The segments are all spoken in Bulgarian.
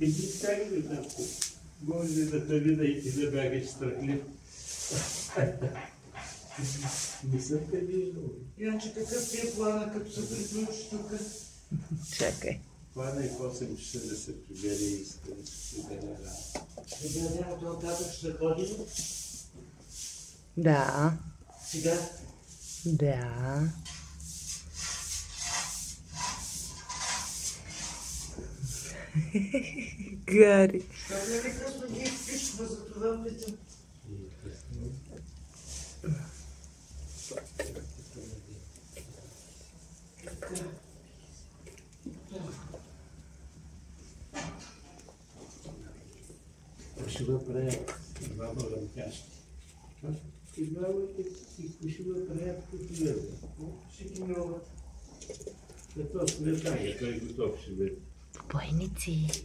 Иди тягай там. Може да те вида и ти да бягаш страхлив. Не съм те виждал. Янче, какъв ти е плана, като се приключи тук? Чакай. Плана и в 8 часа да се прибере и се прибере работа. Сега няма това татък ще ходи. Да. Сега? Да. Гари. Що не късно ги изпишва, за това питам. Кошева правят, двама ръмтящи. И двамата и кошева правят кутия. Ще ги милват. Като слетая, той готов ще бъде. Бойници.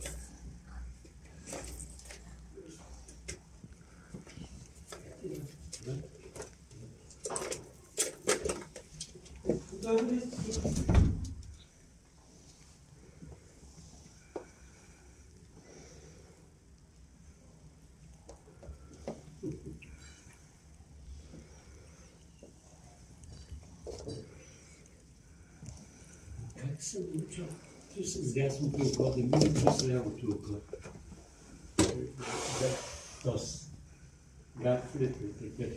Добре. Как се учил? Ти с дясното око, да ми учил с лявото око. Тос. Гад фритли, такъв.